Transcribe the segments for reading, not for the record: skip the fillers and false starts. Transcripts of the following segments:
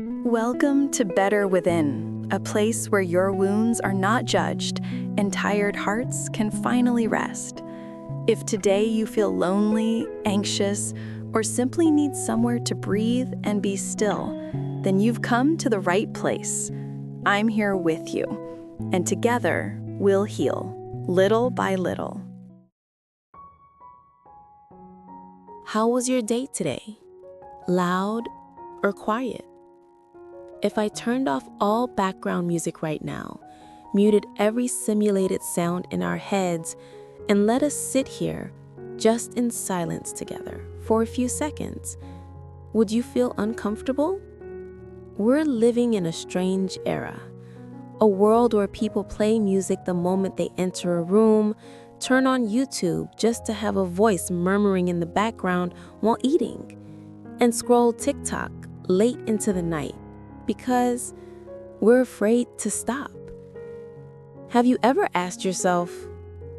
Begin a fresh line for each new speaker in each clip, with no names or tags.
Welcome to Better Within, a place where your wounds are not judged and tired hearts can finally rest. If today you feel lonely, anxious, or simply need somewhere to breathe and be still, then you've come to the right place. I'm here with you, and together we'll heal, little by little.
How was your day today? Loud or quiet? If I turned off all background music right now, muted every simulated sound in our heads, and let us sit here just in silence together for a few seconds, would you feel uncomfortable? We're living in a strange era, a world where people play music the moment they enter a room, turn on YouTube just to have a voice murmuring in the background while eating, and scroll TikTok late into the night because we're afraid to stop. Have you ever asked yourself,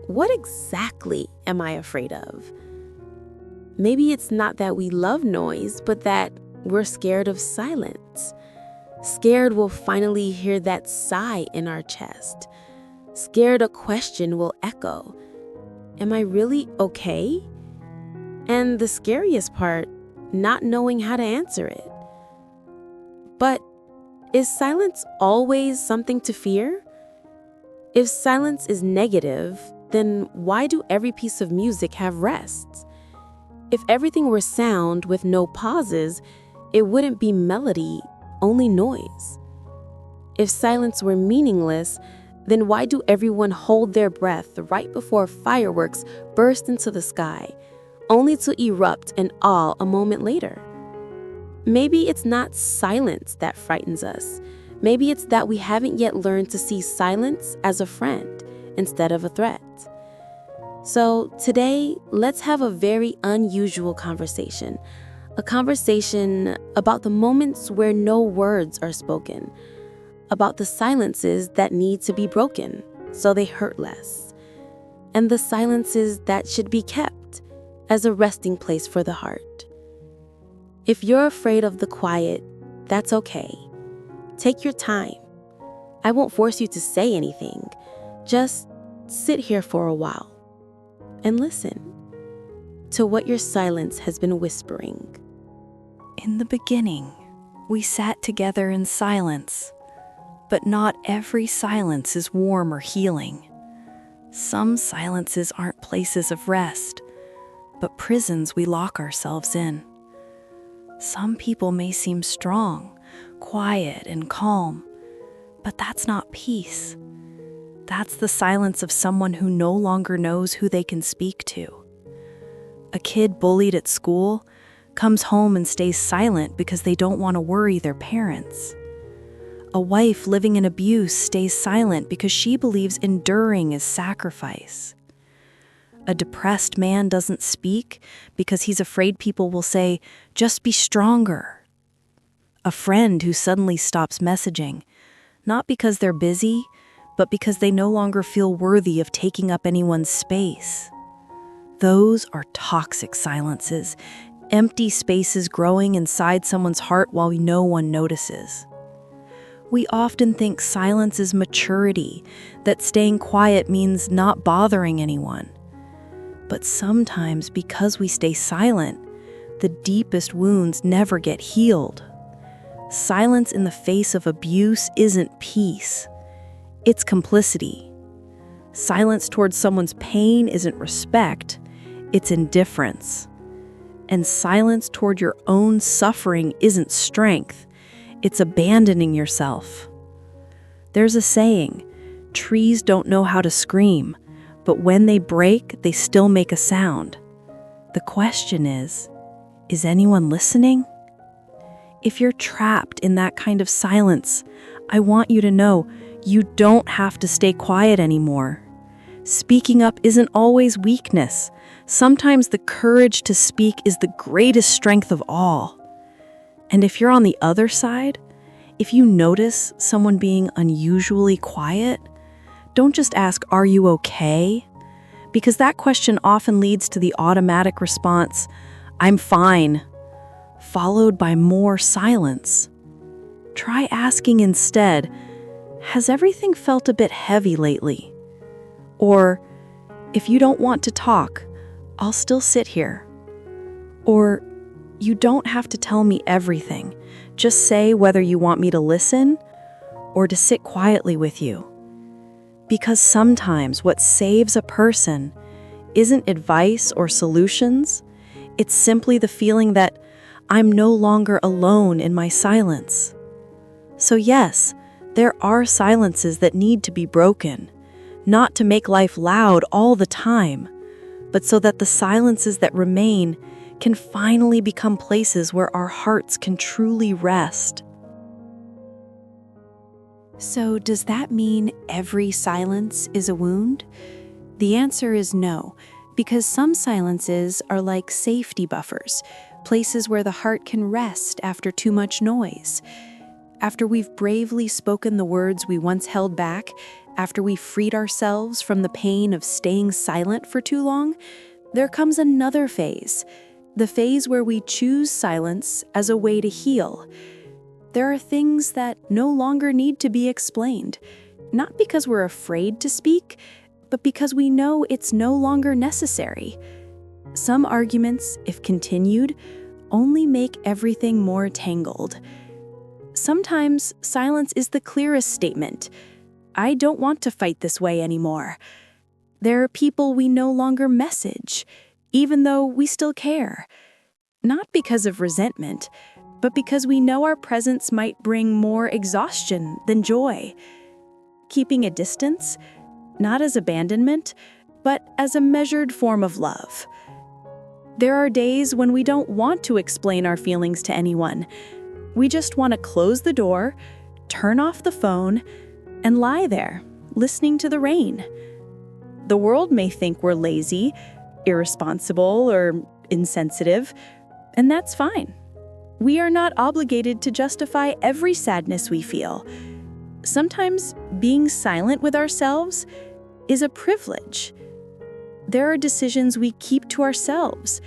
what exactly am I afraid of? Maybe it's not that we love noise, but that we're scared of silence. Scared we'll finally hear that sigh in our chest. Scared a question will echo. Am I really okay? And the scariest part, not knowing how to answer it. But is silence always something to fear? If silence is negative, then why do every piece of music have rests? If everything were sound with no pauses, it wouldn't be melody, only noise. If silence were meaningless, then why do everyone hold their breath right before fireworks burst into the sky, only to erupt in awe a moment later? Maybe it's not silence that frightens us. Maybe it's that we haven't yet learned to see silence as a friend instead of a threat. So today, let's have a very unusual conversation. A conversation about the moments where no words are spoken, about the silences that need to be broken so they hurt less, and the silences that should be kept as a resting place for the heart. If you're afraid of the quiet, that's okay. Take your time. I won't force you to say anything. Just sit here for a while and listen to what your silence has been whispering.
In the beginning, we sat together in silence, but not every silence is warm or healing. Some silences aren't places of rest, but prisons we lock ourselves in. Some people may seem strong, quiet, and calm, but that's not peace. That's the silence of someone who no longer knows who they can speak to. A kid bullied at school comes home and stays silent because they don't want to worry their parents. A wife living in abuse stays silent because she believes enduring is sacrifice. A depressed man doesn't speak because he's afraid people will say, "Just be stronger." A friend who suddenly stops messaging, not because they're busy, but because they no longer feel worthy of taking up anyone's space. Those are toxic silences, empty spaces growing inside someone's heart while no one notices. We often think silence is maturity, that staying quiet means not bothering anyone. But sometimes, because we stay silent, the deepest wounds never get healed. Silence in the face of abuse isn't peace. It's complicity. Silence towards someone's pain isn't respect. It's indifference. And silence toward your own suffering isn't strength. It's abandoning yourself. There's a saying, trees don't know how to scream, but when they break, they still make a sound. The question is anyone listening? If you're trapped in that kind of silence, I want you to know you don't have to stay quiet anymore. Speaking up isn't always weakness. Sometimes the courage to speak is the greatest strength of all. And if you're on the other side, if you notice someone being unusually quiet, don't just ask, "Are you okay?" Because that question often leads to the automatic response, "I'm fine," followed by more silence. try asking instead, has everything felt a bit heavy lately? Or, if you don't want to talk, I'll still sit here. Or, you don't have to tell me everything. Just say whether you want me to listen or to sit quietly with you. Because sometimes what saves a person isn't advice or solutions, it's simply the feeling that I'm no longer alone in my silence. So yes, there are silences that need to be broken, not to make life loud all the time, but so that the silences that remain can finally become places where our hearts can truly rest.
So, does that mean every silence is a wound? The answer is no, because some silences are like safety buffers, places where the heart can rest after too much noise. After we've bravely spoken the words we once held back, after we've freed ourselves from the pain of staying silent for too long, there comes another phase, the phase where we choose silence as a way to heal. There are things that no longer need to be explained, not because we're afraid to speak, but because we know it's no longer necessary. Some arguments, if continued, only make everything more tangled. Sometimes silence is the clearest statement. I don't want to fight this way anymore. There are people we no longer message, even though we still care. Not because of resentment, but because we know our presence might bring more exhaustion than joy. Keeping a distance, not as abandonment, but as a measured form of love. There are days when we don't want to explain our feelings to anyone. We just want to close the door, turn off the phone, and lie there, listening to the rain. The world may think we're lazy, irresponsible, or insensitive, and that's fine. We are not obligated to justify every sadness we feel. Sometimes being silent with ourselves is a privilege. There are decisions we keep to ourselves,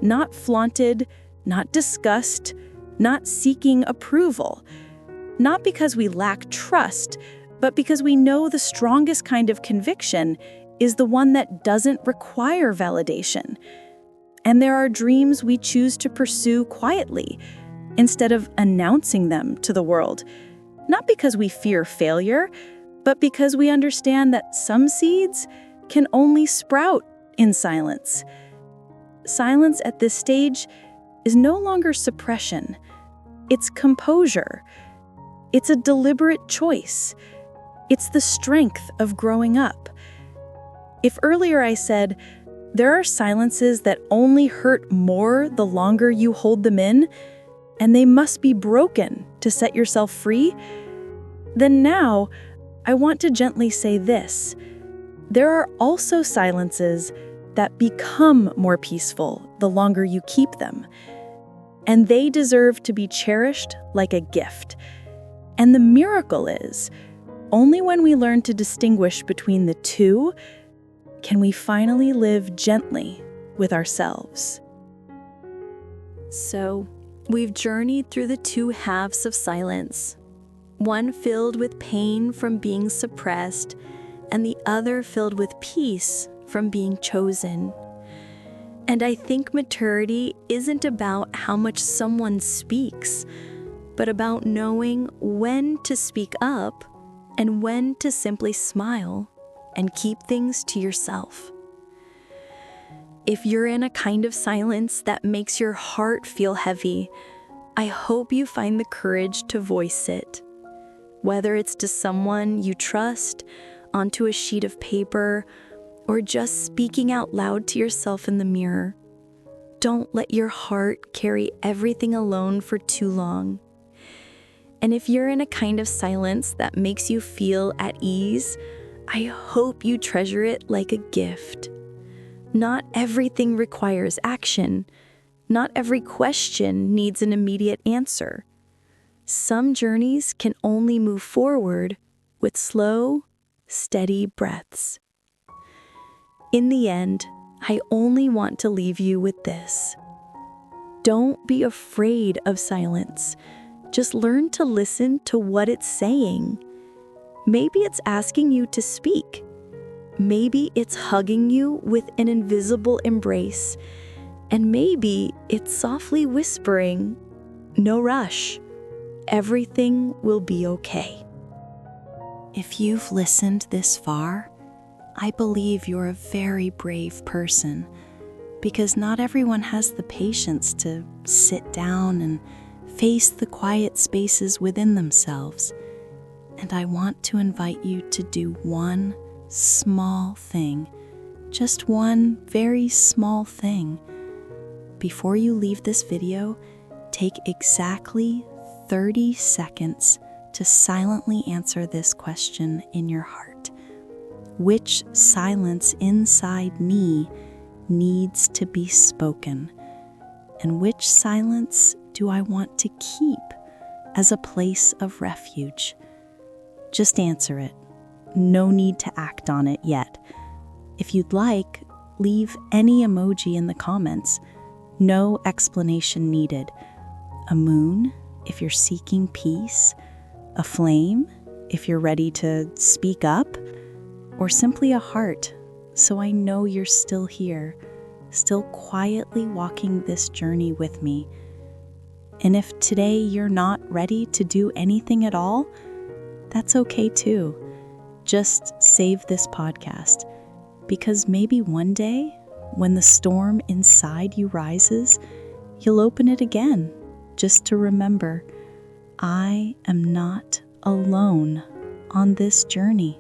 not flaunted, not discussed, not seeking approval. Not because we lack trust, but because we know the strongest kind of conviction is the one that doesn't require validation. And there are dreams we choose to pursue quietly, instead of announcing them to the world. Not because we fear failure, but because we understand that some seeds can only sprout in silence. Silence at this stage is no longer suppression. It's composure. It's a deliberate choice. It's the strength of growing up. If earlier I said, there are silences that only hurt more the longer you hold them in, and they must be broken to set yourself free, then now I want to gently say this. There are also silences that become more peaceful the longer you keep them, and they deserve to be cherished like a gift. And the miracle is, only when we learn to distinguish between the two can we finally live gently with ourselves.
So, we've journeyed through the two halves of silence, one filled with pain from being suppressed, and the other filled with peace from being chosen. And I think maturity isn't about how much someone speaks, but about knowing when to speak up and when to simply smile and keep things to yourself. If you're in a kind of silence that makes your heart feel heavy, I hope you find the courage to voice it. Whether it's to someone you trust, onto a sheet of paper, or just speaking out loud to yourself in the mirror. Don't let your heart carry everything alone for too long. And if you're in a kind of silence that makes you feel at ease, I hope you treasure it like a gift. Not everything requires action. Not every question needs an immediate answer. Some journeys can only move forward with slow, steady breaths. In the end, I only want to leave you with this. Don't be afraid of silence. Just learn to listen to what it's saying. Maybe it's asking you to speak. Maybe it's hugging you with an invisible embrace. And maybe it's softly whispering, "No rush. Everything will be okay." If you've listened this far, I believe you're a very brave person, because not everyone has the patience to sit down and face the quiet spaces within themselves. And I want to invite you to do one small thing, just one very small thing. Before you leave this video, take exactly 30 seconds to silently answer this question in your heart. Which silence inside me needs to be spoken? And which silence do I want to keep as a place of refuge? Just answer it. No need to act on it yet. If you'd like, leave any emoji in the comments. No explanation needed. A moon, if you're seeking peace. A flame, if you're ready to speak up. Or simply a heart, so I know you're still here, still quietly walking this journey with me. And if today you're not ready to do anything at all, that's okay too. Just save this podcast, because maybe one day, when the storm inside you rises, you'll open it again, just to remember, I am not alone on this journey.